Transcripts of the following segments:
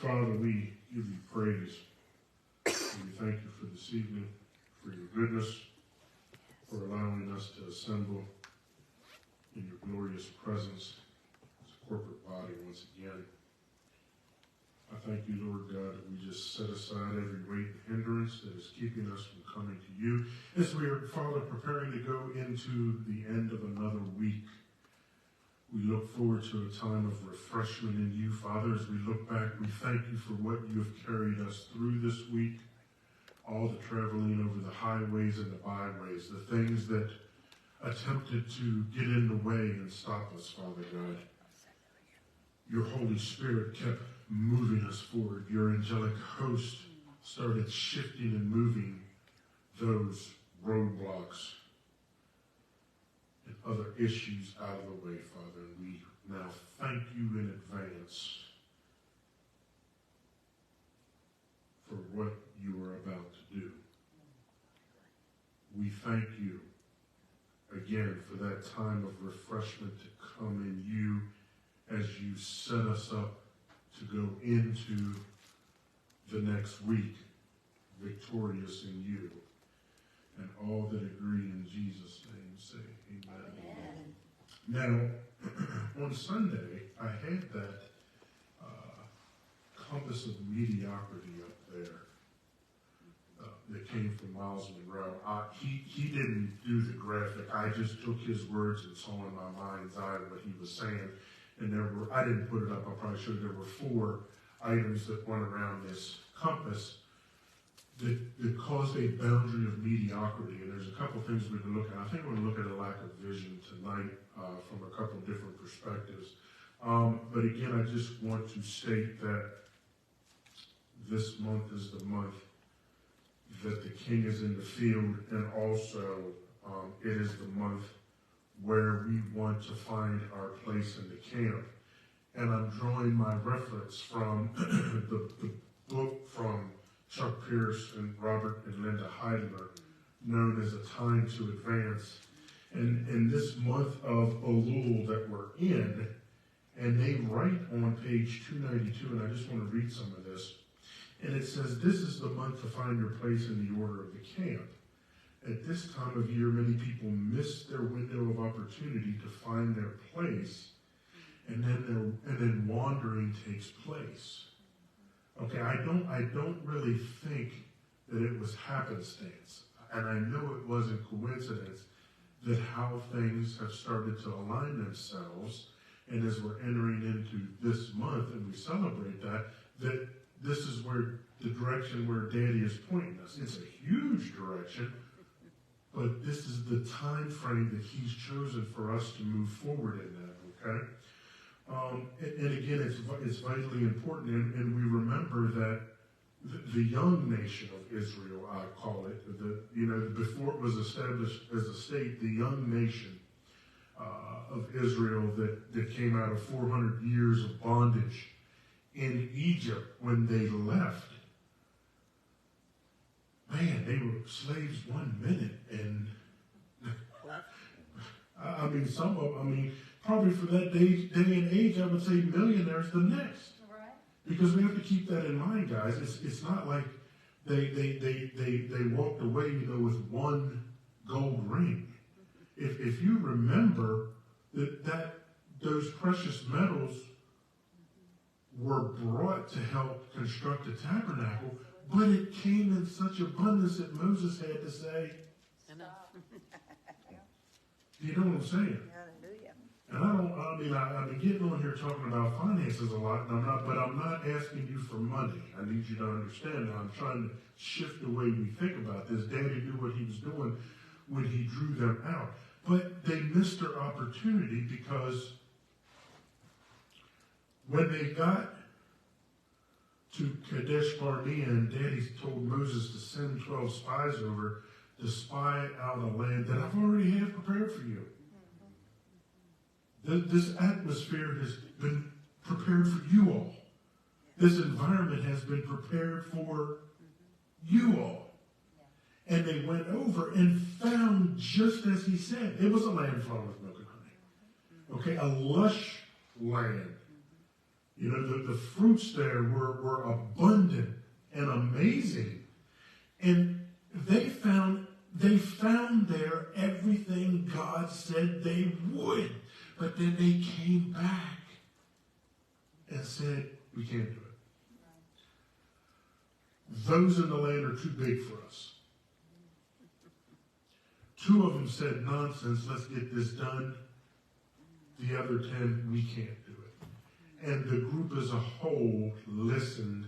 Father, we give you praise. And we thank you for this evening, for your goodness, for allowing us to assemble in your glorious presence as a corporate body once again. I thank you, Lord God, that we just set aside every weight and hindrance that is keeping us from coming to you as we are, Father, preparing to go into the end of another week. We look forward to a time of refreshment in you, Father. As we look back, we thank you for what you have carried us through this week, all the traveling over the highways and the byways, the things that attempted to get in the way and stop us, Father God. Your Holy Spirit kept moving us forward. Your angelic host started shifting and moving those roadblocks and other issues out of the way, Father. And we now thank you in advance for what you are about to do. We thank you again for that time of refreshment to come in you as you set us up to go into the next week victorious in you. And all that agree in Jesus' name say amen. Now, on Sunday, I had that compass of mediocrity up there that came from Miles Monroe. He didn't do the graphic. I just took his words and saw in my mind's eye what he was saying. And I didn't put it up, I probably should. There were 4 items that went around this compass that caused a boundary of mediocrity. And there's a couple things we can look at. I think we're going to look at a lack of vision tonight from a couple different perspectives. But again, I just want to state that this month is the month that the King is in the field, and also it is the month where we want to find our place in the camp. And I'm drawing my reference from the book from Chuck Pierce and Robert and Linda Heidler, known as A Time to Advance. And in this month of Elul that we're in, and they write on page 292, and I just want to read some of this, and it says, "This is the month to find your place in the order of the camp. At this time of year, many people miss their window of opportunity to find their place, and then wandering takes place." Okay, I don't really think that it was happenstance, and I know it wasn't coincidence that how things have started to align themselves, and as we're entering into this month and we celebrate that this is where the direction where Daddy is pointing us. It's a huge direction, but this is the time frame that he's chosen for us to move forward in that, okay? And again, it's vitally important, and we remember that the young nation of Israel, I call it, before it was established as a state, the young nation of Israel that came out of 400 years of bondage in Egypt, when they left, man, they were slaves 1 minute, and probably for that day and age, I would say millionaires the next. Right. Because we have to keep that in mind, guys. It's not like they walked away, with 1 gold ring. If you remember that those precious metals were brought to help construct the tabernacle, but it came in such abundance that Moses had to say, enough. You know what I'm saying? Hallelujah. And I've been getting on here talking about finances a lot, but I'm not asking you for money. I need you to understand that I'm trying to shift the way we think about this. Daddy knew what he was doing when he drew them out. But they missed their opportunity because when they got to Kadesh Barnea, and Daddy told Moses to send 12 spies over to spy out a land that I've already had prepared for you. This atmosphere has been prepared for you all. This environment has been prepared for you all. And they went over and found just as he said. It was a land flowing with milk and honey. Okay, a lush land. You know, the fruits there were abundant and amazing. And they found there everything God said they would. But then they came back and said, we can't do it. Those in the land are too big for us. 2 of them said, nonsense, let's get this done. The other 10, we can't do it. And the group as a whole listened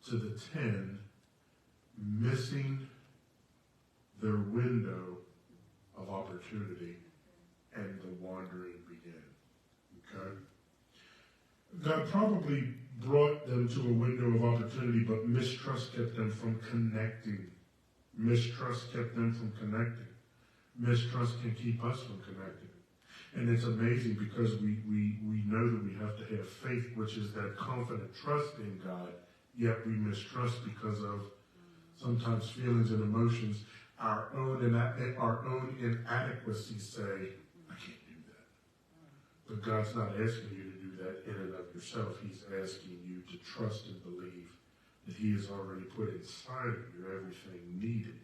to the 10, missing their window of opportunity, and the wandering began. Okay? God probably brought them to a window of opportunity, but mistrust kept them from connecting. Mistrust kept them from connecting. Mistrust can keep us from connecting. And it's amazing because we know that we have to have faith, which is that confident trust in God, yet we mistrust because of sometimes feelings and emotions. Our own inadequacies say, I can't do that. But God's not asking you to do that in and of yourself. He's asking you to trust and believe that he has already put inside of you everything needed.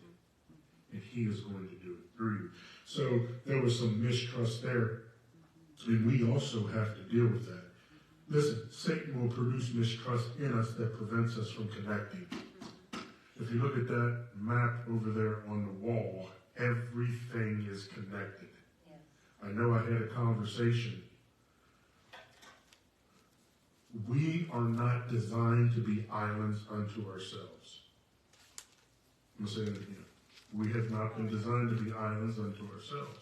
And he is going to do it through you. So there was some mistrust there. And we also have to deal with that. Listen, Satan will produce mistrust in us that prevents us from connecting. If you look at that map over there on the wall, everything is connected. Yes. I know I had a conversation. We are not designed to be islands unto ourselves. I'm going to say that again. We have not been designed to be islands unto ourselves.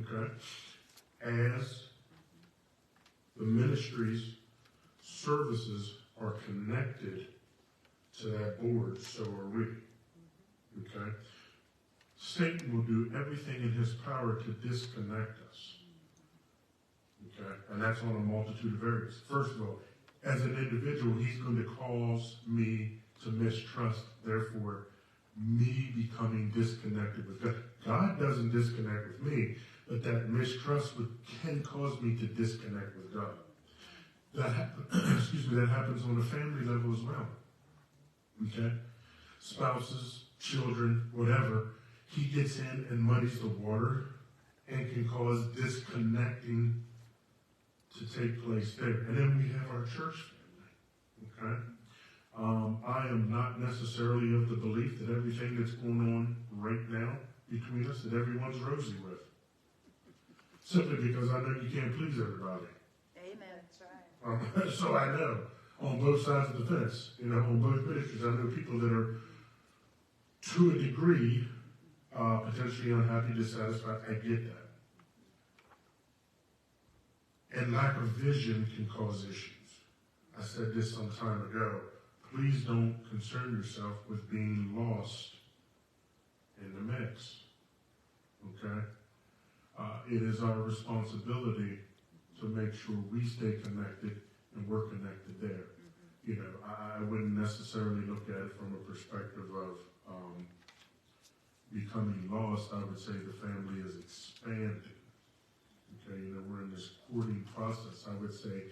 Okay? As the ministries, services are connected to that board, so are we. Okay? Satan will do everything in his power to disconnect us. Okay? And that's on a multitude of areas. First of all, as an individual, he's going to cause me to mistrust, therefore, me becoming disconnected with God. God doesn't disconnect with me, but that mistrust can cause me to disconnect with God. That happens on a family level as well. Okay? Spouses, children, whatever. He gets in and muddies the water and can cause disconnecting to take place there. And then we have our church family. Okay? I am not necessarily of the belief that everything that's going on right now between us, that everyone's rosy with. Simply because I know you can't please everybody. Amen. That's right. So I know on both sides of the fence, on both ministries, I know people that are, to a degree, potentially unhappy, dissatisfied. I get that. And lack of vision can cause issues. I said this some time ago. Please don't concern yourself with being lost in the mix. Okay? It is our responsibility to make sure we stay connected and we're connected there. I wouldn't necessarily look at it from a perspective of becoming lost. I would say the family is expanding. Okay, we're in this courting process. I would say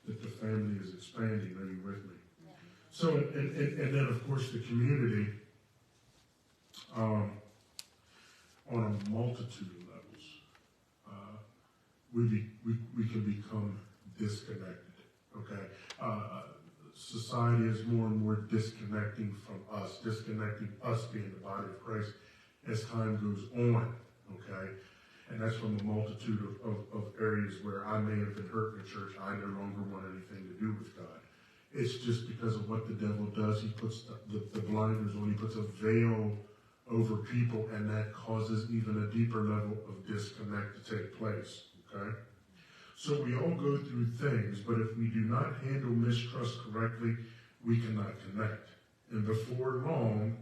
that the family is expanding. Are you with me? Yeah. So, and then of course the community, on a multitude of levels, we can become disconnected. Okay, society is more and more disconnecting from us, disconnecting us being the body of Christ as time goes on. Okay. And that's from a multitude of areas where I may have been hurt in the church. I no longer want anything to do with God. It's just because of what the devil does. He puts the blinders on. He puts a veil over people, and that causes even a deeper level of disconnect to take place. Okay? So we all go through things, but if we do not handle mistrust correctly, we cannot connect. And before long,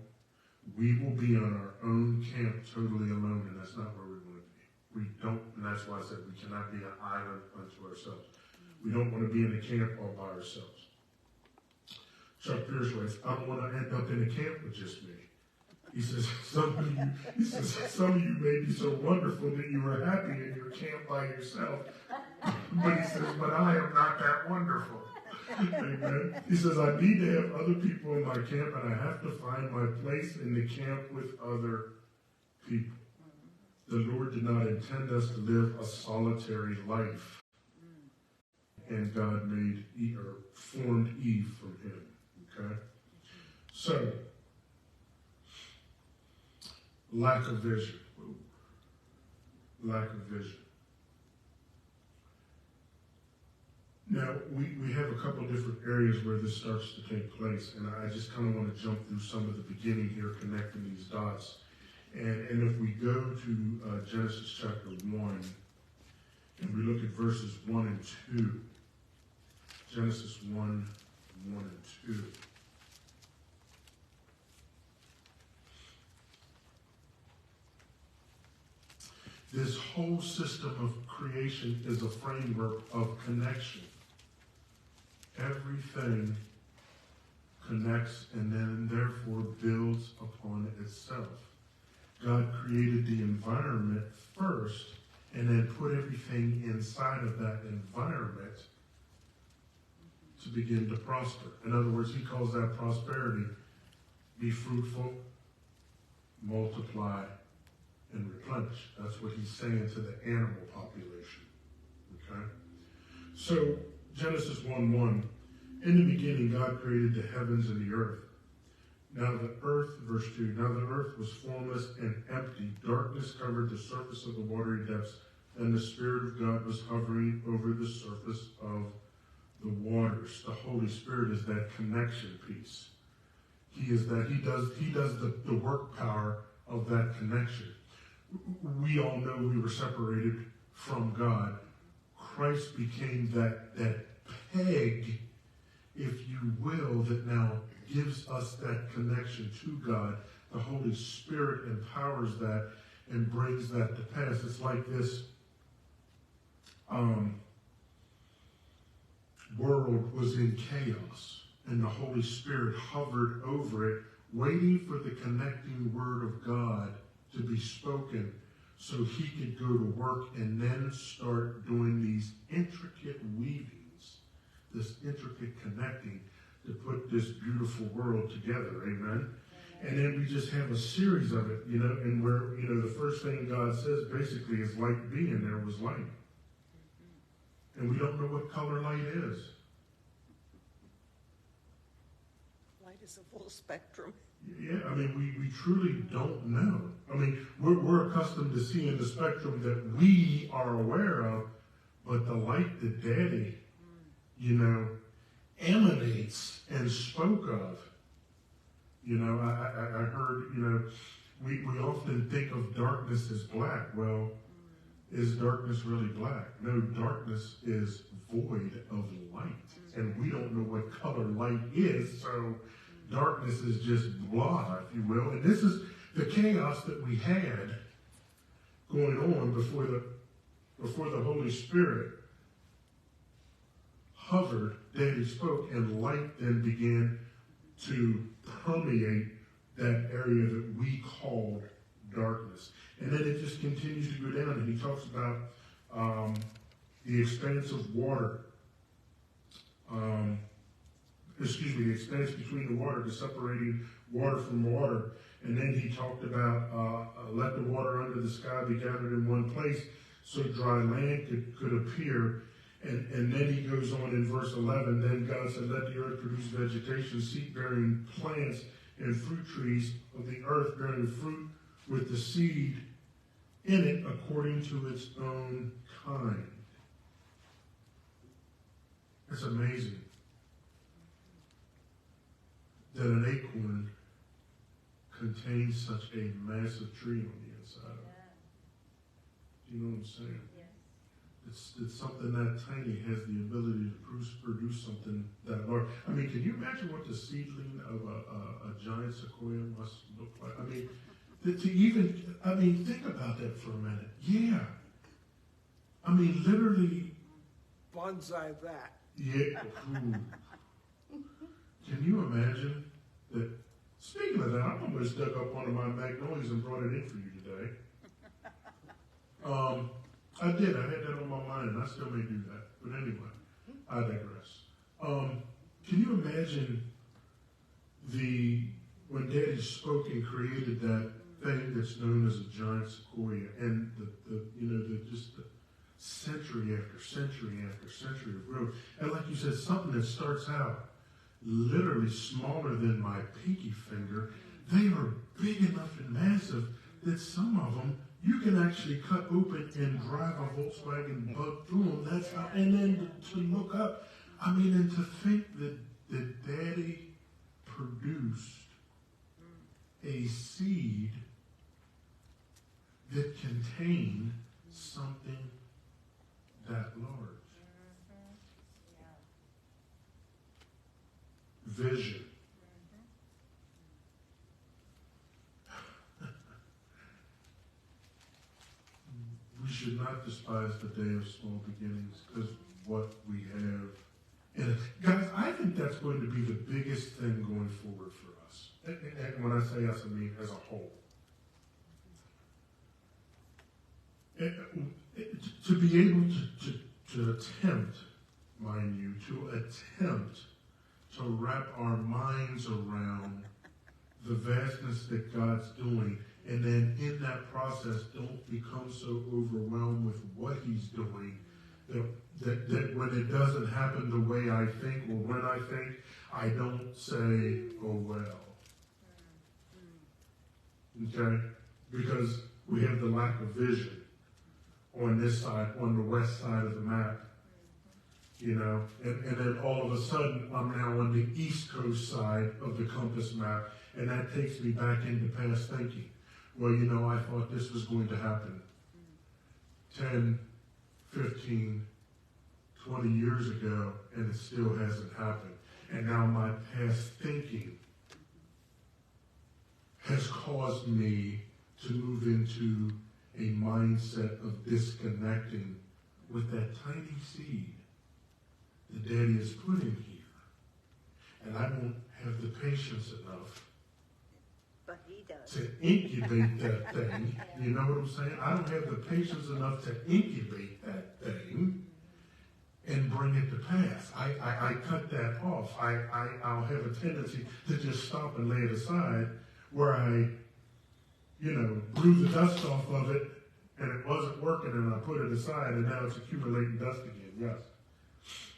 we will be on our own camp totally alone, and that's not where we want to be. We don't, and that's why I said we cannot be an island unto ourselves. We don't want to be in a camp all by ourselves. Chuck Pierce writes, I don't want to end up in a camp with just me. He says, some of you may be so wonderful that you are happy in your camp by yourself. But he says, but I am not that wonderful. Amen. He says, I need to have other people in my camp, and I have to find my place in the camp with other people. The Lord did not intend us to live a solitary life. And God made Eve, or formed Eve from him. Okay? So, lack of vision. Lack of vision. Now, we have a couple different areas where this starts to take place, and I just kind of want to jump through some of the beginning here, connecting these dots. And if we go to Genesis chapter 1, and we look at verses 1 and 2, Genesis 1 and 2. This whole system of creation is a framework of connection. Everything connects and then therefore builds upon itself. God created the environment first and then put everything inside of that environment to begin to prosper. In other words, he calls that prosperity. Be fruitful, multiply, and replenish. That's what he's saying to the animal population. Okay? So, Genesis 1:1, in the beginning God created the heavens and the earth. Now the earth, verse 2, now the earth was formless and empty. Darkness covered the surface of the watery depths, and the Spirit of God was hovering over the surface of the waters. The Holy Spirit is that connection piece. He is that, he does the work power of that connection. We all know we were separated from God. Christ became that peg, if you will, that now gives us that connection to God. The Holy Spirit empowers that and brings that to pass. It's like this world was in chaos, and the Holy Spirit hovered over it, waiting for the connecting word of God to be spoken so he could go to work and then start doing these intricate weavings, this intricate connecting to put this beautiful world together. Amen. And then we just have a series of it, and where, the first thing God says basically is light be, and there was light. And we don't know what color light is. Light is a full spectrum. Yeah, I mean, we truly don't know. I mean, we're accustomed to seeing the spectrum that we are aware of, but the light that Daddy, emanates and spoke of. I heard, we often think of darkness as black. Well, is darkness really black? No, darkness is void of light. And we don't know what color light is, so darkness is just blah, if you will. And this is the chaos that we had going on before the Holy Spirit hovered, Daddy spoke, and light then began to permeate that area that we called darkness. And then it just continues to go down, and he talks about the expanse of water. The expanse between the water, the separating water from water. And then he talked about let the water under the sky be gathered in one place so dry land could appear. And then he goes on in verse 11, then God said, let the earth produce vegetation, seed-bearing plants, and fruit trees of the earth bearing fruit with the seed in it according to its own kind. It's amazing that an acorn contains such a massive tree on the inside of it. Do you know what I'm saying? It's something that tiny has the ability to produce something that large. I mean, can you imagine what the seedling of a giant sequoia must look like? I mean, think about that for a minute. Yeah. I mean, literally. Bonsai that. Yeah. Can you imagine that? Speaking of that, I almost dug up one of my magnolias and brought it in for you today. I did. I had that on my mind, and I still may do that. But anyway, I digress. Can you imagine when Daddy spoke and created that thing that's known as a giant sequoia, and just the century after century after century of growth, and like you said, something that starts out literally smaller than my pinky finger, they are big enough and massive that some of them you can actually cut open and drive a Volkswagen Bug through them. That's how, and then to look up, I mean, and to think that Daddy produced a seed that contained something that large. Vision. We should not despise the day of small beginnings, because what we have. And guys, I think that's going to be the biggest thing going forward for us. And when I say us, I mean as a whole. To be able to attempt, mind you, to attempt to wrap our minds around the vastness that God's doing, and then in that process don't become so overwhelmed with what he's doing that when it doesn't happen the way I think or when I think, I don't say, oh well. Okay? Because we have the lack of vision on this side, on the west side of the map. You know, and then all of a sudden, I'm now on the East Coast side of the compass map, and that takes me back into past thinking. Well, you know, I thought this was going to happen 10, 15, 20 years ago, and it still hasn't happened. And now my past thinking has caused me to move into a mindset of disconnecting with that tiny seed that Daddy has put in here. And I don't have the patience enough But he does. to incubate that thing. You know what I'm saying? I don't have the patience enough to incubate that thing and bring it to pass. I cut that off. I'll have a tendency to just stop and lay it aside, where I, blew the dust off of it and it wasn't working, and I put it aside, and now it's accumulating dust again. Yes.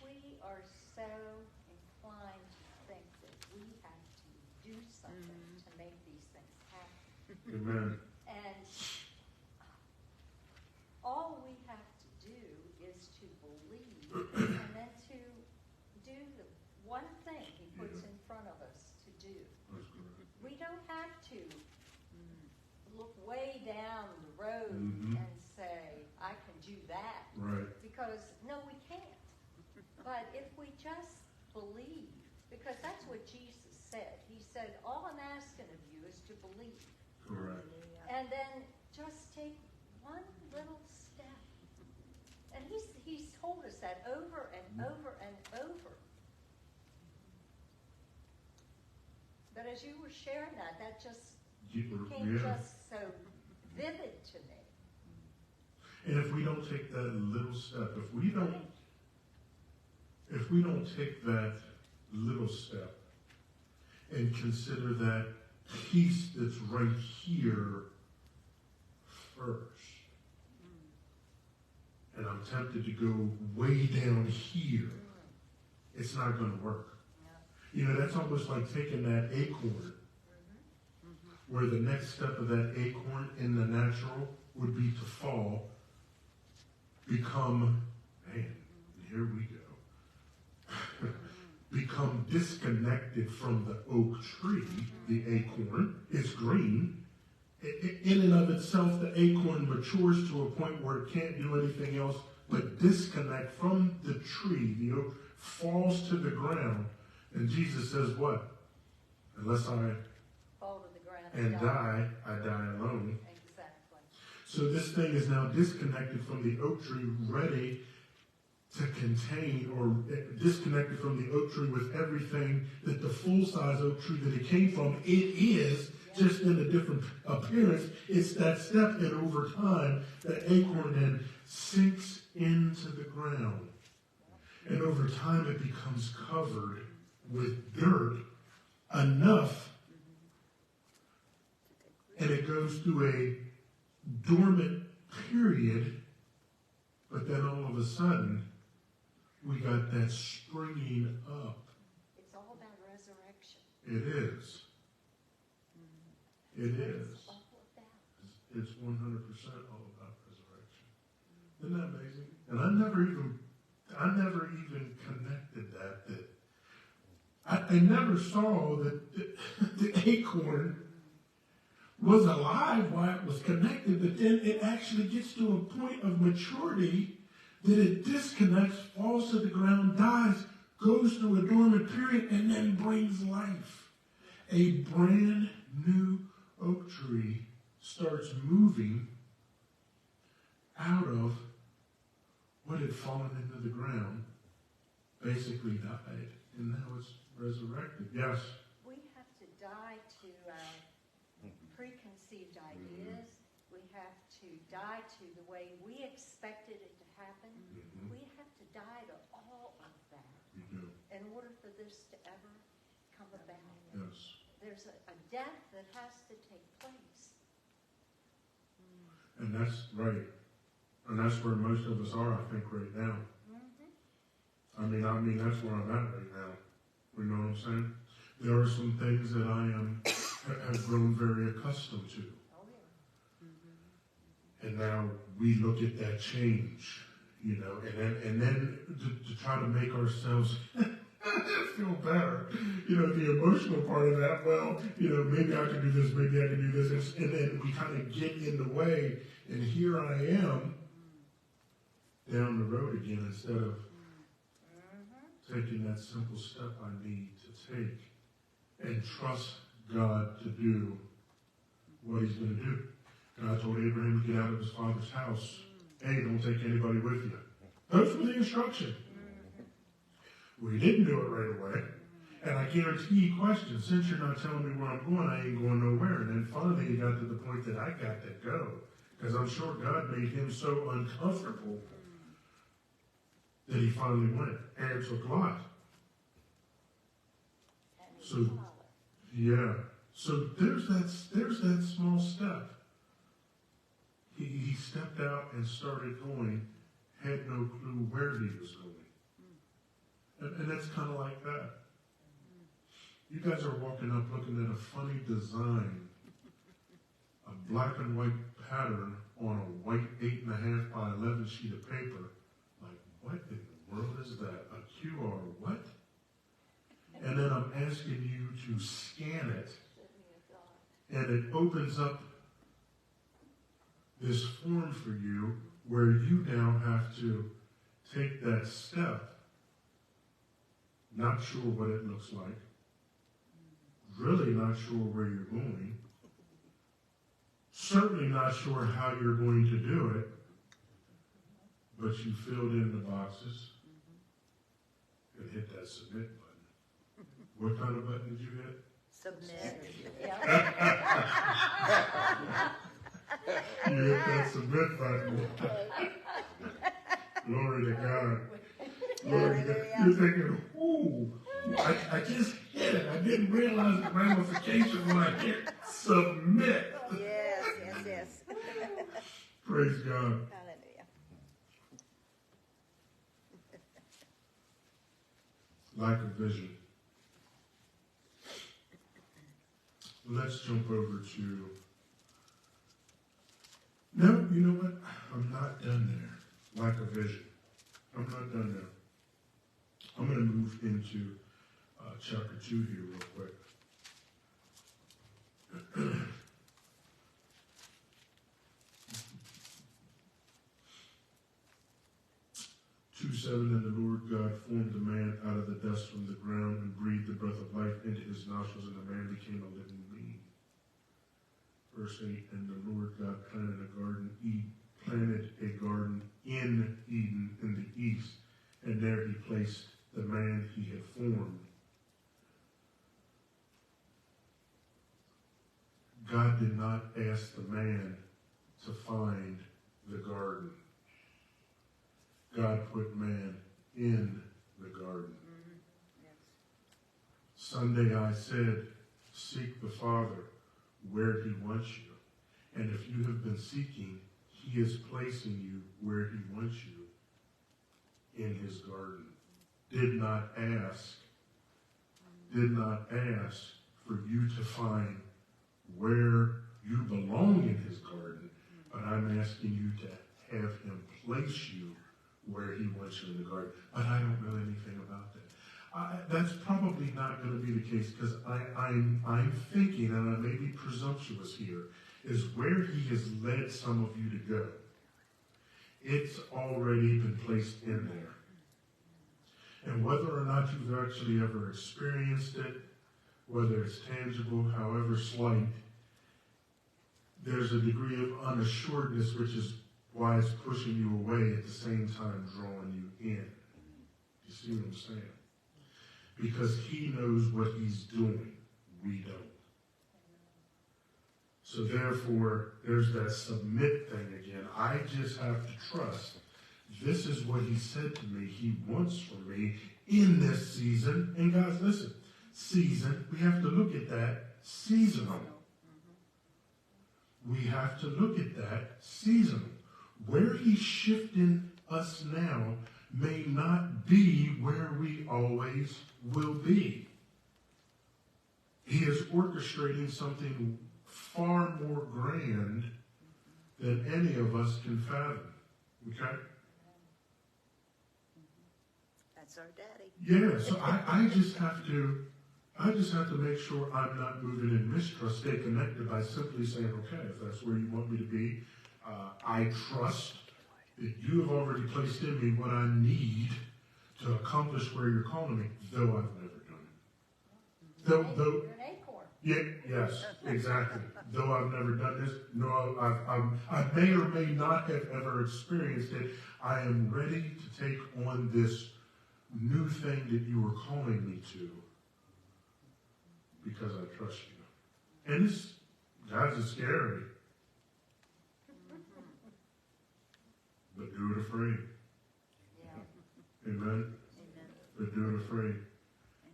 We are so inclined to think that we have to do something to make these things happen. Amen. And all we have to do is to believe and then to do the one thing he puts in front of us to do. That's correct. We don't have to look way down the road Mhm. and say, I can do that. Right. Because, no, we can't. But if we just believe, because that's what Jesus said. He said, all I'm asking of you is to believe. Correct. And then just take one little step. And he's told us that over and over and over. But as you were sharing that just became just so vivid to me. And if we don't take that little step, if we don't take that little step and consider that piece that's right here first, and I'm tempted to go way down here, it's not going to work. That's almost like taking that acorn, where the next step of that acorn in the natural would be to fall, become disconnected from the oak tree, the acorn. It's green. In and of itself, the acorn matures to a point where it can't do anything else but disconnect from the tree. The oak falls to the ground. And Jesus says what? Unless I Fall to the ground and die, I die alone. Exactly. So this thing is now disconnected from the oak tree, ready to contain, or disconnected from the oak tree with everything that the full-size oak tree that it came from, it is, just in a different appearance. It's that step that over time, the acorn then sinks into the ground. And over time it becomes covered with dirt enough, and it goes through a dormant period, but then all of a sudden we got that springing up. It's all about resurrection. It is. It is. It's all about. It's 100% all about resurrection. Isn't that amazing? And I never even connected that I never saw that the acorn was alive while it was connected, but then it actually gets to a point of maturity that it disconnects, falls to the ground, dies, goes through a dormant period, and then brings life. A brand new oak tree starts moving out of what had fallen into the ground, basically died, and now it's resurrected. Yes? We have to die to preconceived ideas. We have to die to the way we expected it to happen. Mm-hmm. We have to die to all of that You do. in order for this to ever come about. Yes. There's a death that has to take place. And that's right. And that's where most of us are, I think, right now. Mm-hmm. I mean, that's where I'm at right now. You know what I'm saying? There are some things that I have grown very accustomed to. Oh, yeah. And now we look at that change, you know, and then to try to make ourselves feel better. You know, the emotional part of that, well, you know, maybe I can do this, maybe I can do this. And then we kind of get in the way. And here I am down the road again instead of taking that simple step I need to take and trust God to do what he's going to do. God told Abraham to get out of his father's house. Hey, don't take anybody with you. Those were the instructions. Well, he didn't do it right away. And I guarantee he questioned, since you're not telling me where I'm going, I ain't going nowhere. And then finally he got to the point that I got to go. Because I'm sure God made him so uncomfortable that he finally went. And it took Lot. So, yeah. So there's that small step. He stepped out and started going, had no clue where he was going. And that's kind of like that. You guys are walking up looking at a funny design, a black and white pattern on a white 8.5 by 11 sheet of paper. Like, what in the world is that? A QR what? And then I'm asking you to scan it, and it opens up this form for you where you now have to take that step, not sure what it looks like, really not sure where you're going, certainly not sure how you're going to do it, but you filled in the boxes and hit that submit button. What kind of button did you hit? Submit. You hit that submit button. Glory to God. Glory to God. You're thinking, ooh, I just hit it. I didn't realize the ramification when I hit submit. Yes. Praise God. Hallelujah. Lack of vision. Let's jump over to... No, you know what? I'm not done there. Lack of vision. I'm not done there. I'm going to move into chapter 2 here real quick. 2:7, and the Lord God formed the man out of the dust from the ground and breathed the breath of life into his nostrils, and the man became a living being. Verse 8, and the Lord God planted a garden in Eden in the east, and there he placed the man he had formed. God did not ask the man to find the garden. God put man in the garden. Yes. Sunday I said, seek the Father where he wants you. And if you have been seeking, he is placing you where he wants you, in his garden. Did not ask for you to find where you belong in his garden, but I'm asking you to have him place you where he wants you in the garden. But I don't know anything about that. That's probably not going to be the case, because I'm thinking, and I may be presumptuous here, is where he has led some of you to go. It's already been placed in there. And whether or not you've actually ever experienced it, whether it's tangible, however slight, there's a degree of unassuredness, which is why it's pushing you away at the same time drawing you in. You see what I'm saying? Because he knows what he's doing. We don't. So therefore, there's that submit thing again. I just have to trust. This is what he said to me he wants from me in this season. And guys, listen, season, we have to look at that seasonal. We have to look at that seasonal. Where he's shifting us now may not be where we always will be. He is orchestrating something far more grand than any of us can fathom. Okay? That's our daddy. Yeah, so I just have to make sure I'm not moving in mistrust, stay connected by simply saying, okay, if that's where you want me to be, I trust that you have already placed in me what I need to accomplish where you're calling me, though I've never done it. Though, You're an acorn. yeah, yes, exactly. Though I've never done this, no, I may or may not have ever experienced it, I am ready to take on this new thing that you are calling me to because I trust you. And this, guys, is scary. But do it afraid. Yeah. Amen? Amen. But do it afraid.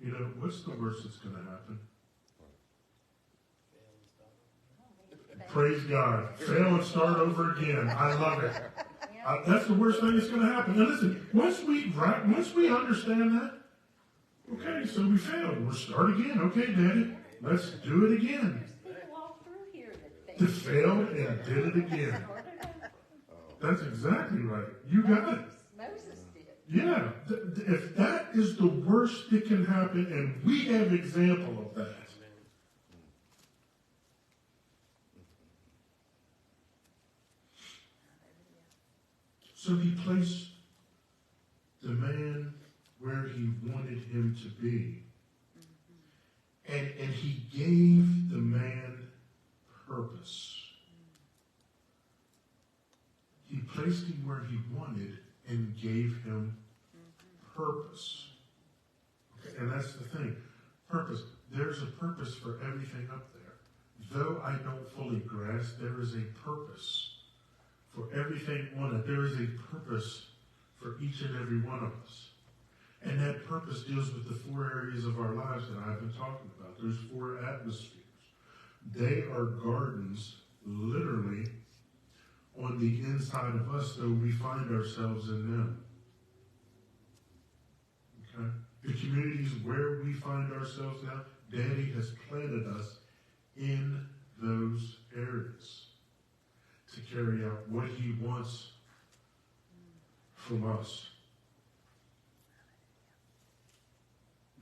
You know, what's the worst that's going to happen? Praise God. Fail and start over again. I love it. That's the worst thing that's going to happen. And listen, once we understand that, okay, so we failed. We'll start again. Okay, Daddy, let's do it again. There's people all through here that They failed and did it again. That's exactly right. You got it. Moses did. Yeah. If that is the worst that can happen, and we have example of that, so he placed the man where he wanted him to be. And he gave the man purpose. He placed him where he wanted and gave him purpose. Okay, and that's the thing. Purpose. There's a purpose for everything up there. Though I don't fully grasp, there is a purpose for everything on it. There is a purpose for each and every one of us. And that purpose deals with the four areas of our lives that I've been talking about. There's four atmospheres. They are gardens, literally, on the inside of us, though we find ourselves in them. Okay? The communities where we find ourselves now, Daddy has planted us in those areas to carry out what he wants from us.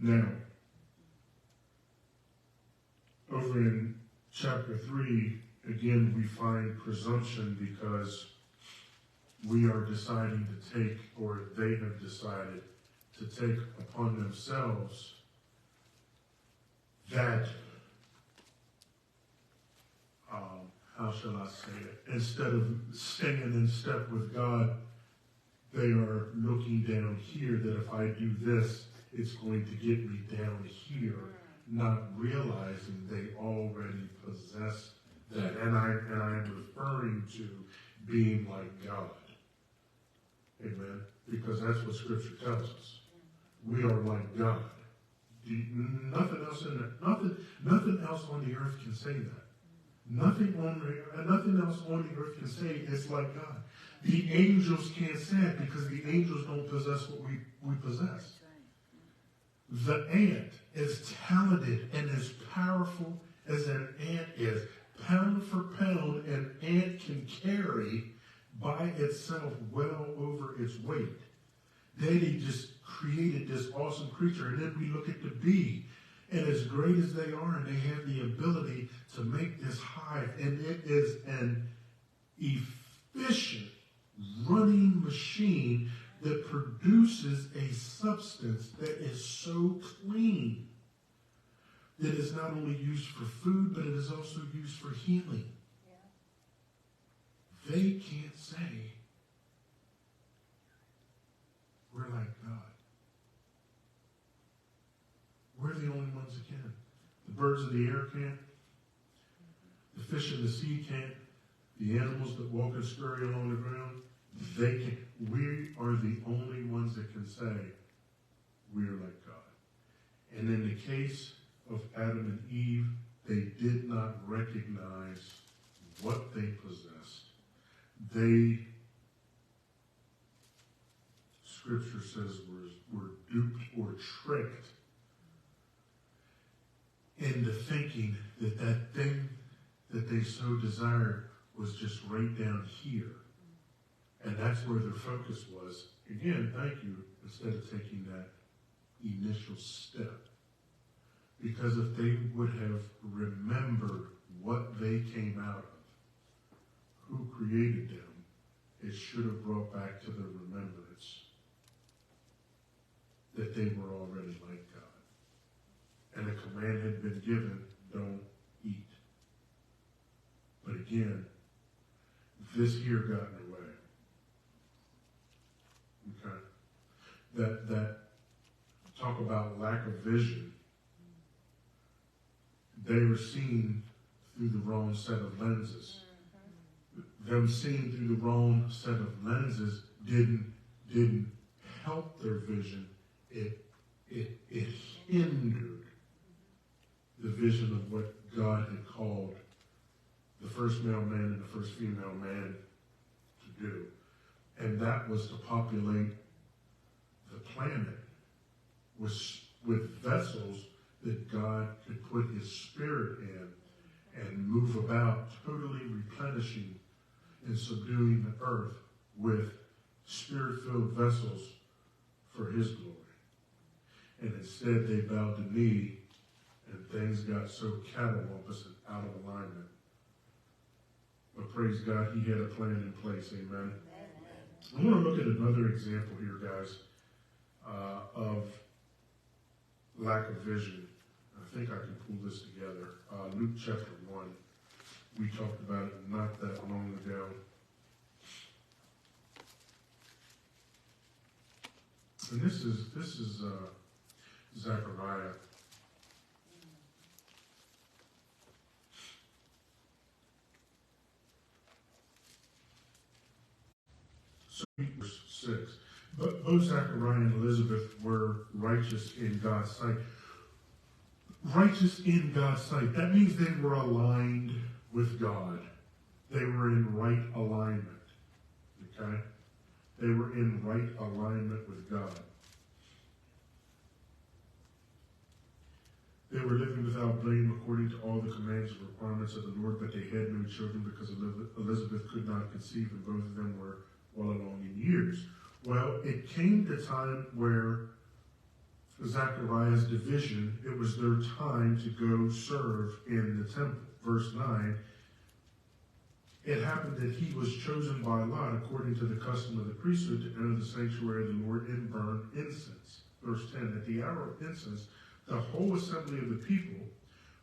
Now, over in chapter 3, again, we find presumption because we are deciding to take, or they have decided to take upon themselves that, how shall I say it? Instead of staying in step with God, they are looking down here that if I do this, it's going to get me down here, not realizing they already possess that. And I'm referring to being like God. Amen? Because that's what Scripture tells us. we are like God. Nothing else in there, nothing else on the earth can say that. Nothing else on the earth can say it's like God. The angels can't say it because the angels don't possess what we possess. That's right. The ant, as talented and as powerful as an ant is, pound for pound, an ant can carry by itself well over its weight. Daddy just created this awesome creature, and then we look at the bee, and as great as they are, and they have the ability to make this hive, and it is an efficient running machine that produces a substance that is so clean that is not only used for food, but it is also used for healing. Yeah. They can't say we're like God. We're the only ones that can. The birds of the air can't. The fish in the sea can't. The animals that walk and scurry along the ground, they can't. We are the only ones that can say we are like God. And in the case of Adam and Eve, they did not recognize what they possessed. Scripture says, were duped or tricked into thinking that that thing that they so desired was just right down here. And that's where their focus was. Again, thank you, instead of taking that initial step. Because if they would have remembered what they came out of, who created them, it should have brought back to their remembrance that they were already like God. And a command had been given, don't eat. But again, this here got in the way. Okay? That talk about lack of vision. They were seen through the wrong set of lenses. Them seeing through the wrong set of lenses didn't help their vision. It hindered the vision of what God had called the first male man and the first female man to do. And that was to populate the planet with vessels that God could put his spirit in and move about, totally replenishing and subduing the earth with spirit-filled vessels for his glory. And instead they bowed the knee, and things got so cattywampus and out of alignment. But praise God, he had a plan in place. Amen. I want to look at another example here, guys, of lack of vision. I think I can pull this together. Luke chapter 1. We talked about it not that long ago. And this is Zechariah. So verse 6. But both Zechariah and Elizabeth were righteous in God's sight. Righteous in God's sight. That means they were aligned with God. They were in right alignment. Okay? They were in right alignment with God. They were living without blame according to all the commands and requirements of the Lord, but they had no children because Elizabeth could not conceive, and both of them were well along in years. Well, it came to time where Zechariah's division, it was their time to go serve in the temple. Verse 9, it happened that he was chosen by lot according to the custom of the priesthood to enter the sanctuary of the Lord and burn incense. Verse 10, at the hour of incense, the whole assembly of the people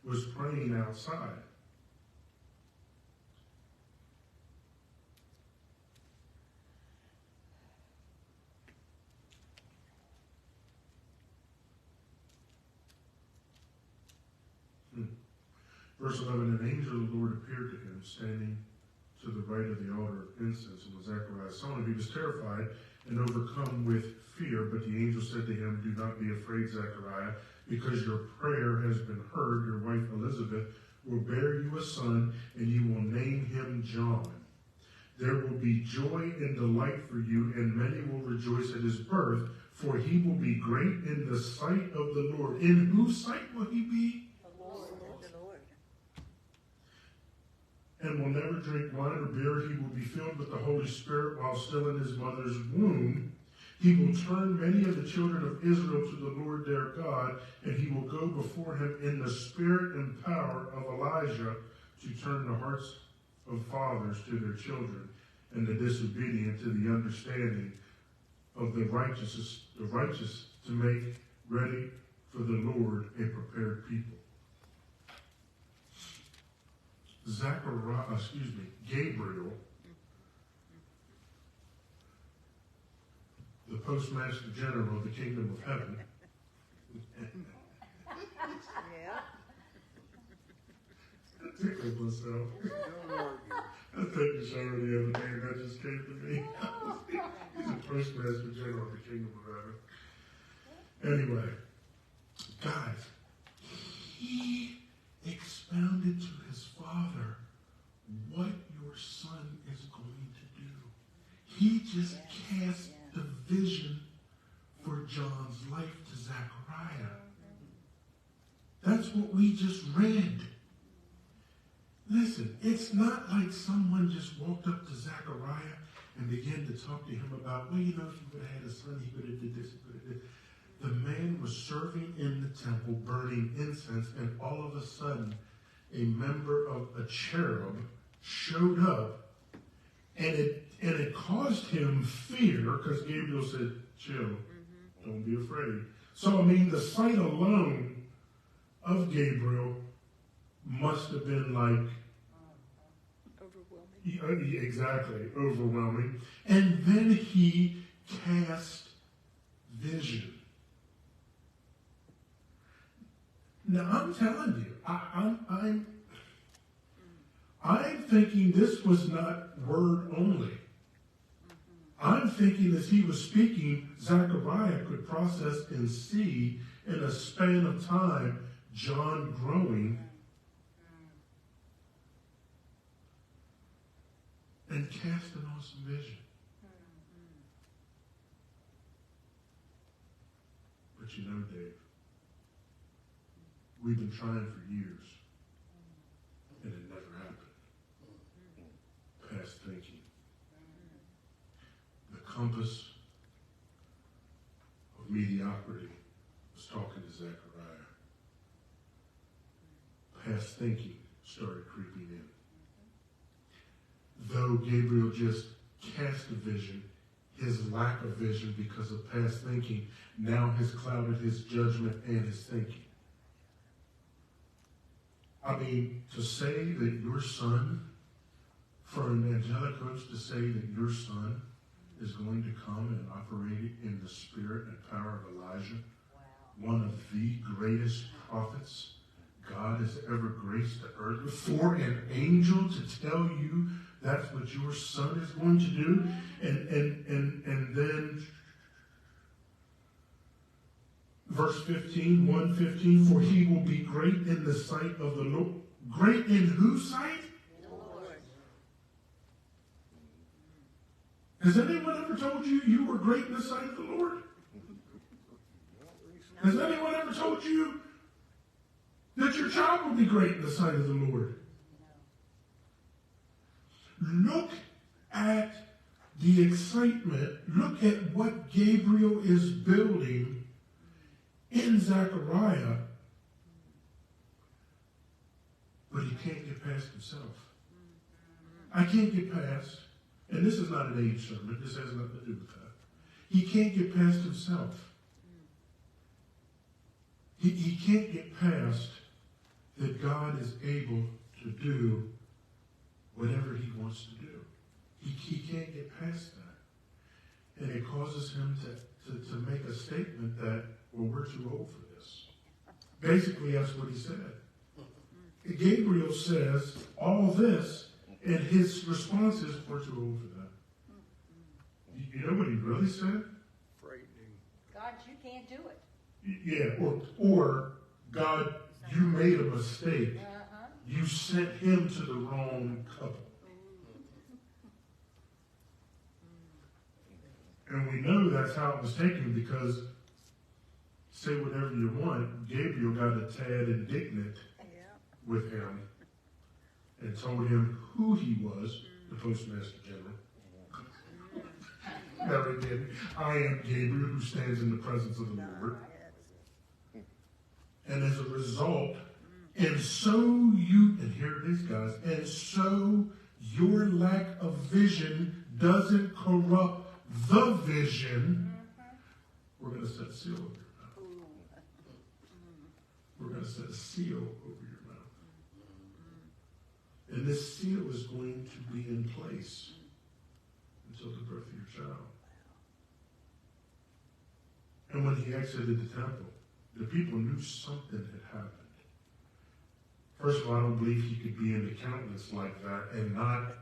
was praying outside. Verse 11, an angel of the Lord appeared to him, standing to the right of the altar of incense. And when Zechariah saw him, he was terrified and overcome with fear. But the angel said to him, "Do not be afraid, Zechariah, because your prayer has been heard. Your wife Elizabeth will bear you a son, and you will name him John. There will be joy and delight for you, and many will rejoice at his birth, for he will be great in the sight of the Lord." In whose sight will he be? The Lord. The Lord. "And will never drink wine or beer. He will be filled with the Holy Spirit while still in his mother's womb. He will turn many of the children of Israel to the Lord their God, and he will go before him in the spirit and power of Elijah to turn the hearts of fathers to their children, and the disobedient to the understanding of the righteous to make ready for the Lord a prepared people." Gabriel, the postmaster general of the kingdom of heaven, Yeah. tickled myself. Don't argue. I was taking a shower the other day and that just came to me. He's a postmaster general of the kingdom of heaven. Anyway, guys, he expounded to his father what your son is going to do. He just cast the vision for John's life to Zechariah. That's what we just read. Listen, it's not like someone just walked up to Zechariah and began to talk to him about, well, you know, if he would have had a son, he would have did this, he would have did this. The man was serving in the temple, burning incense, and all of a sudden, a member of a cherub showed up, and it caused him fear, because Gabriel said, chill, don't be afraid. So, I mean, the sight alone of Gabriel must have been like, Overwhelming. exactly, overwhelming. And then he cast vision. Now I'm telling you, I'm thinking this was not word only. I'm thinking as he was speaking, Zechariah could process and see in a span of time John growing and cast an awesome vision. But you know, Dave, we've been trying for years, and it never happened. Past thinking. The compass of mediocrity was talking to Zechariah. Past thinking started creeping in. Though Gabriel just cast a vision, his lack of vision because of past thinking now has clouded his judgment and his thinking. I mean, to say that your son, for an angelic host to say that your son is going to come and operate in the spirit and power of Elijah, one of the greatest prophets God has ever graced the earth, for an angel to tell you that's what your son is going to do, and then verse 15, 1:15, for he will be great in the sight of the Lord. Great in whose sight? The Lord. Has anyone ever told you you were great in the sight of the Lord? Has anyone ever told you that your child will be great in the sight of the Lord? Look at the excitement. Look at what Gabriel is building in Zechariah. But he can't get past himself. I can't get past, and this is not an age sermon. This has nothing to do with that. He can't get past himself. He can't get past that God is able to do whatever he wants to do. He can't get past that. And it causes him to make a statement that, well, we're too old for this. Basically, that's what he said. Gabriel says, all this And his response is, we're too old for that. You know what he really said? Frightening. God, you can't do it. Yeah, or God, you made a mistake. Uh-huh. You sent him to the wrong couple. And we know that's how it was taken because, say whatever you want, Gabriel got a tad indignant with him and told him who he was, the postmaster general. No, he didn't. I am Gabriel who stands in the presence of the Lord. And as a result, and here it is, guys, and so your lack of vision doesn't corrupt the vision. We're going to set a seal over your mouth. We're going to set a seal over your mouth. And this seal is going to be in place until the birth of your child. And when he exited the temple, the people knew something had happened. First of all, I don't believe he could be in the countenance like that and not,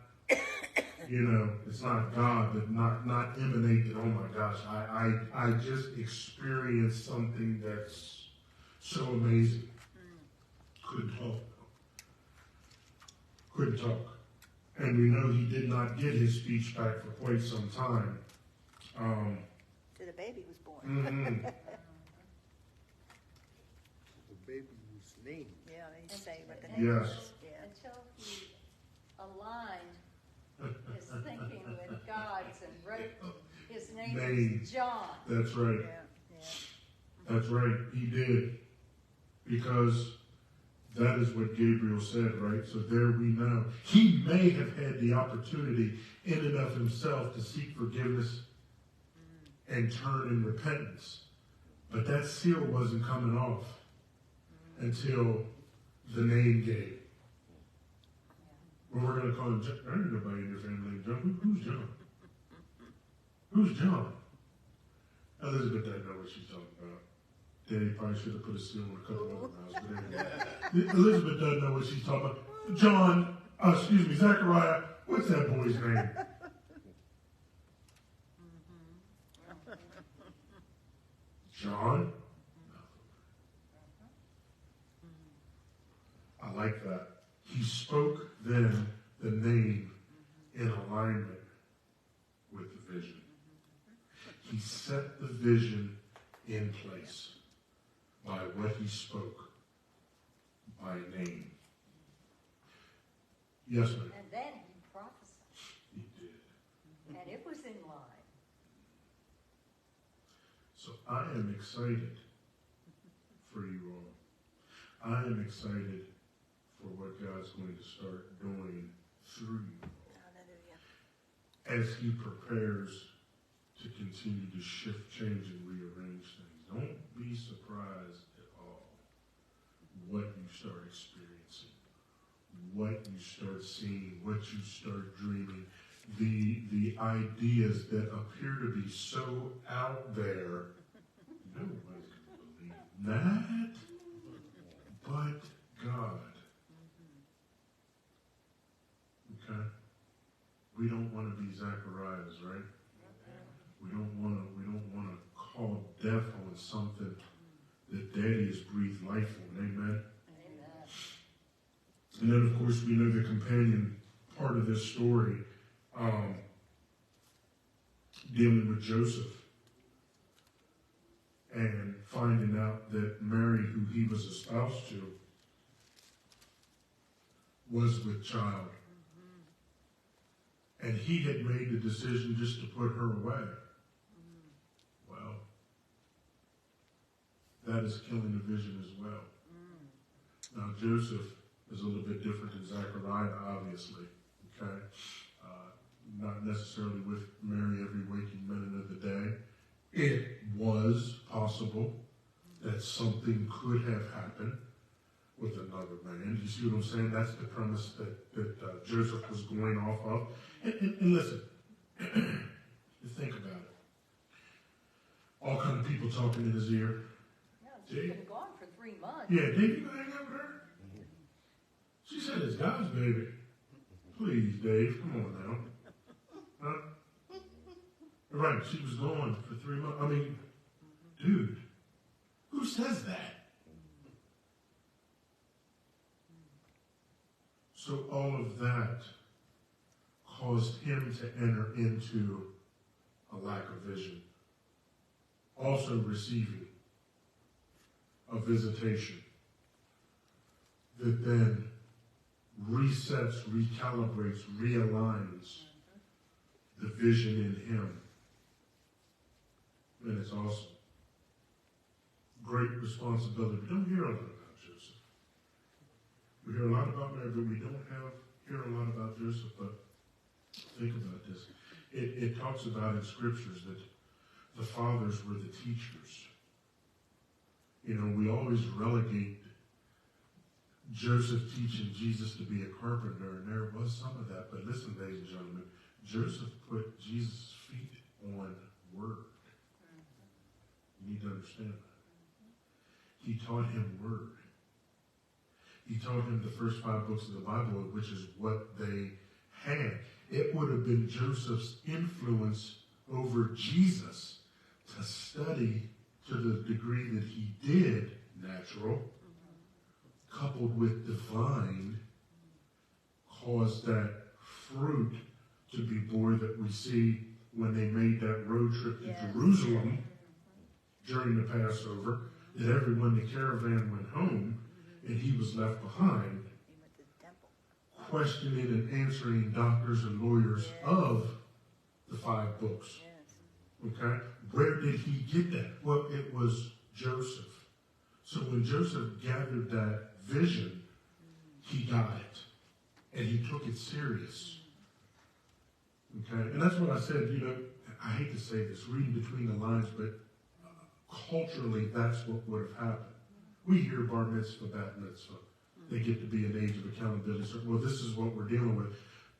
it's not God, but not emanate that, oh my gosh, I just experienced something that's so amazing. Couldn't talk. Couldn't talk. And we know he did not get his speech back for quite some time. Till the baby was born. Mm-hmm. The baby was named. Yeah, they say what the And- name Yes. was. Yeah. Until he aligned his thinking with God's and wrote his name Name. was John. That's right. Yeah. That's right. He did. Because that is what Gabriel said, right? So there we know. He may have had the opportunity in and of himself to seek forgiveness and turn in repentance. But that seal wasn't coming off until the name gave. Well, we're going to call him John. There ain't nobody in your family named John. Who's John? Who's John? Elizabeth doesn't know what she's talking about. Daddy probably should have put a seal on a couple other mouths. But anyway. Elizabeth doesn't know what she's talking about. John, Zechariah, what's that boy's name? John? I like that. He spoke then the name in alignment with the vision. He set the vision in place by what he spoke, by name. Yes, ma'am. And then he prophesied, He did. and it was in line. So I am excited for you all. I am excited for what God's going to start doing through you all Hallelujah. as he prepares to continue to shift, change, and rearrange things. Don't be surprised at all what you start experiencing, what you start seeing, what you start dreaming, the ideas that appear to be so out there. Nobody's going to believe that but God. Okay? We don't want to be Zacharias, right? We don't want to call death on something that Daddy has breathed life on. Amen? Amen. And then, of course, we know the companion part of this story dealing with Joseph and finding out that Mary, who he was espoused to, was with child. And he had made the decision just to put her away. Well, that is killing the vision as well. Now, Joseph is a little bit different than Zechariah, obviously. Okay? Not necessarily with Mary every waking minute of the day. It was possible that something could have happened with another man. You see what I'm saying? That's the premise that Joseph was going off of. And listen, think about it. All kind of people talking in his ear. No, she's been gone for 3 months. Yeah, Dave, you gonna hang out with her? She said it's God's baby. Please, Dave, come on now. Huh? Right, she was gone for 3 months. I mean, dude, who says that? So all of that caused him to enter into a lack of vision. Also receiving a visitation that then resets, recalibrates, realigns the vision in him. And it's awesome. Great responsibility. We don't hear a lot about Joseph. We hear a lot about Mary, but we don't hear a lot about Joseph. But think about this. It talks about in scriptures that the fathers were the teachers. You know, we always relegate Joseph teaching Jesus to be a carpenter, and there was some of that. But listen, ladies and gentlemen, Joseph put Jesus' feet on word. You need to understand that. He taught him word. He taught him the first 5 books of the Bible, which is what they had. It would have been Joseph's influence over Jesus to study to the degree that he did, natural, coupled with divine, caused that fruit to be born that we see when they made that road trip to Jerusalem during the Passover, that everyone in the caravan went home and he was left behind, He went to the temple. questioning and answering doctors and lawyers of the 5 books. Yes. Okay? Where did he get that? Well, it was Joseph. So when Joseph gathered that vision, he got it. And he took it serious. Okay? And that's what I said, you know, I hate to say this, reading between the lines, but culturally, that's what would have happened. We hear bar mitzvah, bat mitzvah. They get to be an age of accountability. So, well, this is what we're dealing with.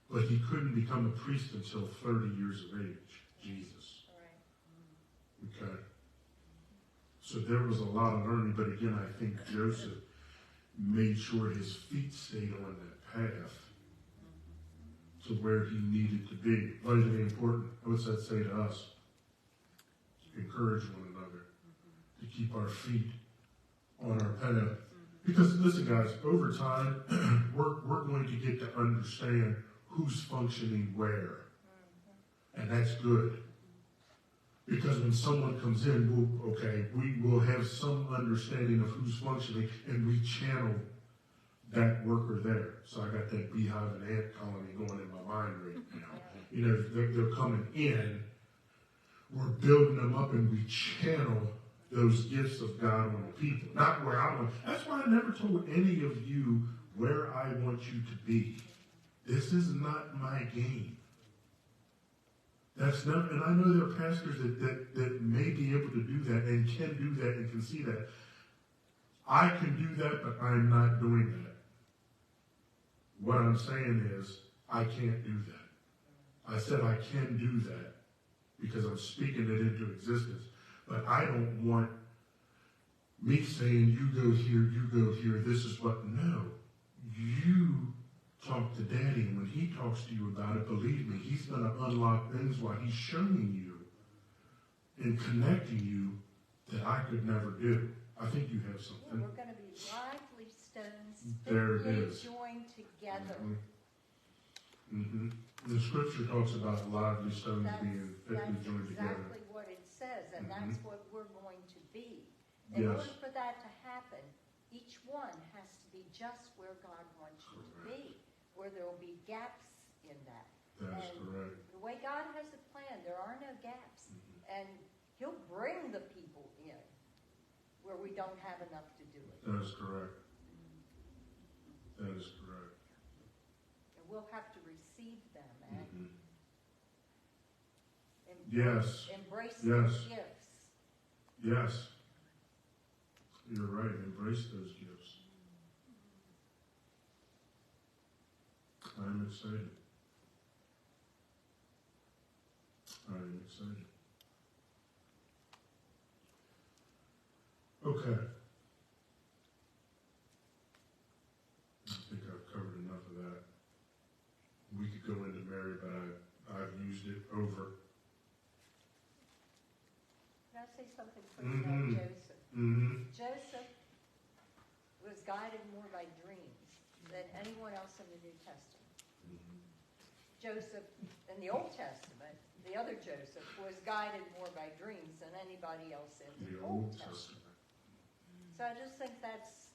But he couldn't become a priest until 30 years of age. Jesus. Okay? So there was a lot of learning. But again, I think Joseph made sure his feet stayed on that path to where he needed to be. Vitally important. What's that say to us? Encourage one another to keep our feet on our path. Because listen, guys, over time, we're going to get to understand who's functioning where. And that's good. Because when someone comes in, we will have some understanding of who's functioning, and we channel that worker there. So I got that beehive and ant colony going in my mind right now. You know, they're coming in, we're building them up, and we channel those gifts of God on the people. Not where I want. That's why I never told any of you where I want you to be. This is not my game. That's not, and I know there are pastors that may be able to do that and can do that and can see that. I can do that, but I'm not doing that. What I'm saying is, I can't do that. I said I can do that because I'm speaking it into existence. But I don't want me saying, you go here, this is what. No. You talk to Daddy, and when he talks to you about it, believe me, he's going to unlock things while he's showing you and connecting you that I could never do. I think you have something. Yeah, we're going to be lively stones, There it fitly is. joined together. The scripture talks about lively stones That's, being fitly that's joined together. exactly what it says, and that's what we're going to be. In Yes. order for that to happen, each one has to be just where God wants you to be, where there will be gaps in that. That is And correct. the way God has it planned, there are no gaps. And he'll bring the people in where we don't have enough to do it. That is correct. That is correct. And we'll have to receive them and Yes. embrace Yes. those gifts. Yes. You're right. Embrace those gifts. I'm excited. I'm excited. Okay. I think I've covered enough of that. for you know Mhm. Joseph. Mm-hmm. Joseph was guided more by dreams than anyone else in the New Testament. Joseph, in the Old Testament, the other Joseph, was guided more by dreams than anybody else in The the Old Old Testament. Testament. So I just think that's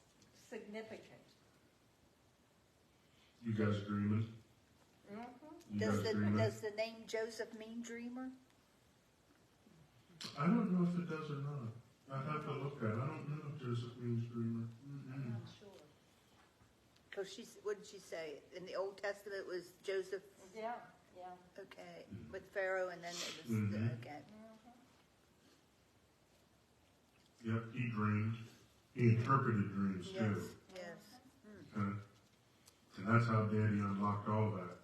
significant. You guys dreaming? Mm-hmm. You guys dreaming? Does the name Joseph mean dreamer? I don't know if it does or not. I have to look at it. I don't know if Joseph means dreamer. I'm not sure. Because what did she say? In the Old Testament it was Joseph, Yeah, yeah. okay, with Pharaoh, and then it was, Mhm. okay. Yep, he dreamed. He interpreted dreams Yes, too. yes. And that's how Daddy unlocked all that,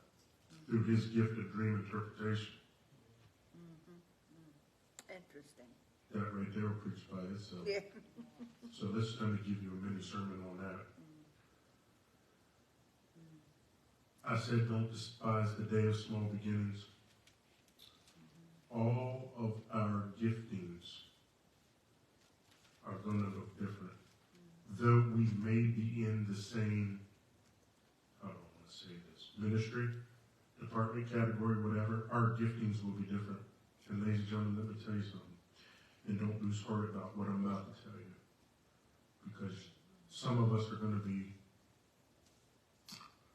through his gift of dream interpretation. Interesting. That right there will preach by itself. Yeah. So let's kind of give you a mini sermon on that. I said, don't despise the day of small beginnings. All of our giftings are going to look different. Though we may be in the same, I don't want to say this, ministry, department, category, whatever, our giftings will be different. And ladies and gentlemen, let me tell you something. And don't lose heart about what I'm about to tell you. Because some of us are going to be,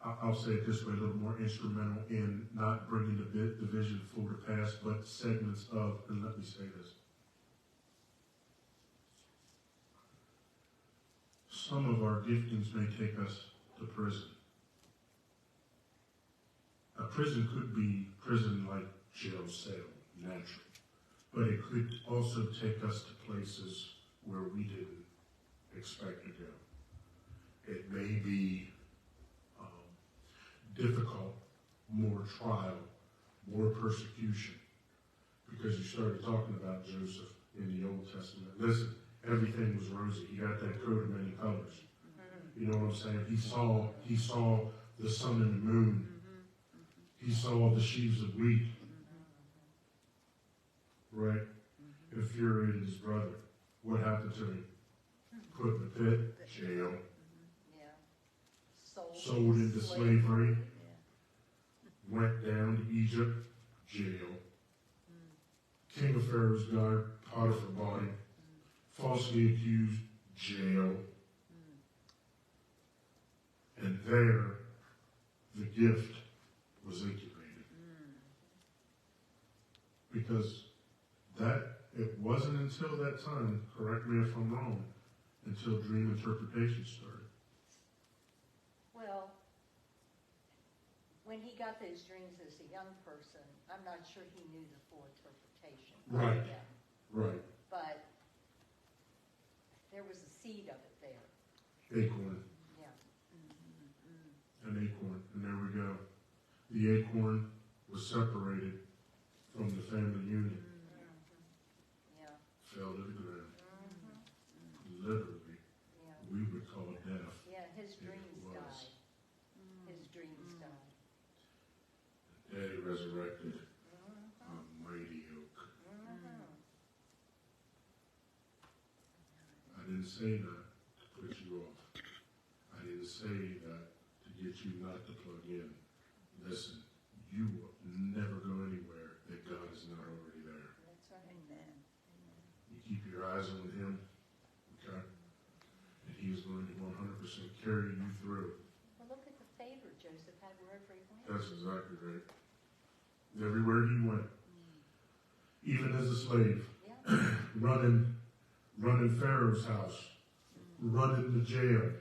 I'll say it this way, a little more instrumental in not bringing the vision full to pass, but segments of, and let me say this. Some of our giftings may take us to prison. A prison could be prison like jail cell, naturally. But it could also take us to places where we didn't expect to go. It may be difficult, more trial, more persecution. Because you started talking about Joseph in the Old Testament. Listen, everything was rosy. He got that coat of many colors. You know what I'm saying? He saw the sun and the moon. He saw the sheaves of wheat. Right? Infuriated his brother. What happened to him? Put in the pit, jail. Yeah. Sold into slavery. Went down to Egypt, jail. King of Pharaoh's daughter, Potiphar bought him. Falsely accused, jail. And there, the gift was incubated. Because it wasn't until that time, correct me if I'm wrong, until dream interpretation started. Well, when he got those dreams as a young person, I'm not sure he knew the full interpretation. Right. Of them. Right. But there was a seed of it there. Acorn. Yeah. An acorn. And there we go. The acorn was separated from the family union. Yeah. Fell to the ground. Literally. Yeah. We would call it death. Yeah, his dreams was. died. His dreams died. Daddy resurrected a mighty oak. I didn't say that to put you off. I didn't say that to get you not to plug in. Listen, you will never go anywhere that God is not already there. That's right. Amen. You keep your eyes on him, okay? And he is going to 100% carry you through. Well, look at the favor Joseph had wherever he went. That's exactly right. Everywhere he went, even as a slave, Yeah. running Pharaoh's house, running the jail,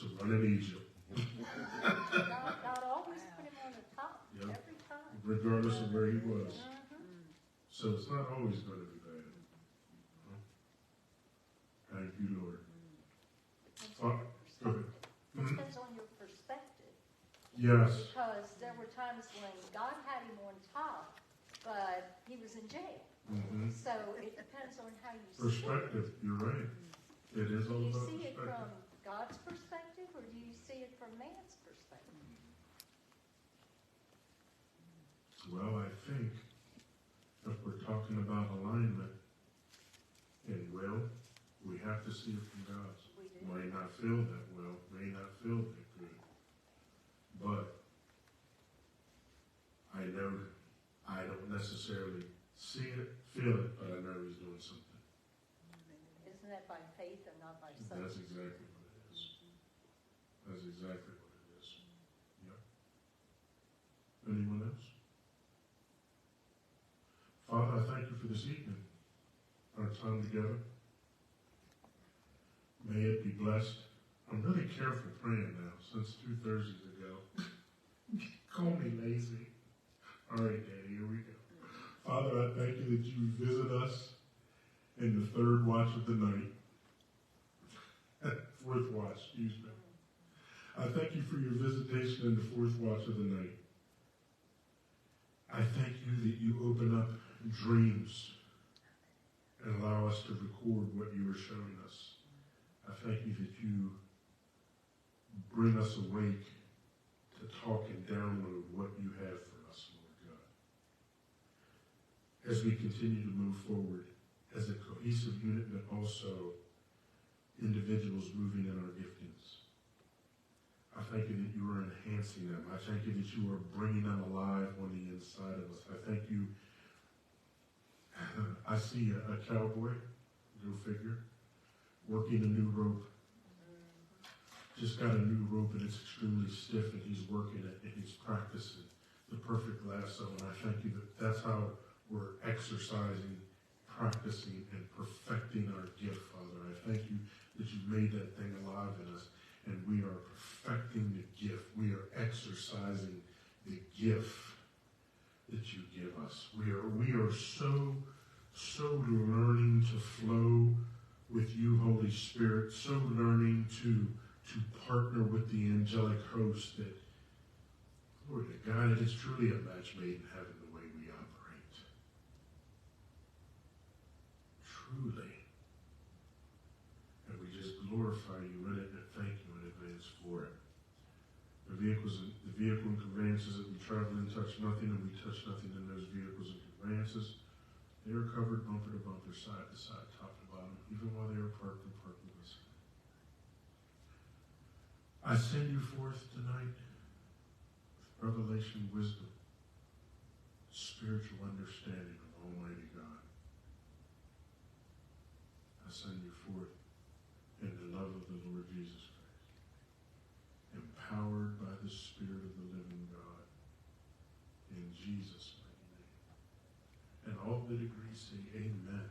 to running Egypt, God always put him on the top. Yep. Every time. regardless of where he was. So it's not always going to be bad. Thank you, Lord. Go ahead. It depends on your perspective. Yes. Because there were times when God had him on top, but he was in jail. So it depends on how you see it. Perspective, you're right. It is Do all you about see it perspective. from God's perspective, or do you see it from man's perspective? Well, I think, of we're talking about alignment, and well, we have to see it from God. We do. May not feel that well, may not feel that good, but I know I don't necessarily see it, feel it, but I know He's doing something. Isn't that by faith and not by sight? That's exactly what it is. That's exactly what it is. Yep. Anyone else? Father, I thank you for this evening, our time together. May it be blessed. I'm really careful praying now, since 2 Thursdays ago. Call me lazy. All right, Daddy, here we go. Father, I thank you that you visit us in the third watch of the night. Fourth watch, excuse me. I thank you for your visitation in the fourth watch of the night. I thank you that you open up dreams and allow us to record what you are showing us. I thank you that you bring us awake to talk and download what you have for us, Lord God. As we continue to move forward as a cohesive unit, but also individuals moving in our giftings. I thank you that you are enhancing them. I thank you that you are bringing them alive on the inside of us. I thank you. I see a cowboy, go figure, working a new rope. Just got a new rope and it's extremely stiff and he's working it and he's practicing the perfect lasso. And I thank you that that's how we're exercising, practicing, and perfecting our gift, Father. I thank you that you made that thing alive in us and we are perfecting the gift. We are exercising the gift that you give us. We are so learning to flow with you, Holy Spirit, so learning to partner with the angelic host that, Lord God, it is truly a match made in heaven the way we operate. Truly. And we just glorify you in it and thank you in advance for it. The vehicle and conveyances that we travel in touch nothing, and we touch nothing in those vehicles and conveyances. They are covered bumper to bumper, side to side, top to bottom, even while they are parked and parked with us. I send you forth tonight with revelation, wisdom, spiritual understanding of Almighty God. I send you forth in the love of the Lord Jesus Christ, empowered by the Spirit of the living God, in Jesus' mighty name. And all that agree say amen.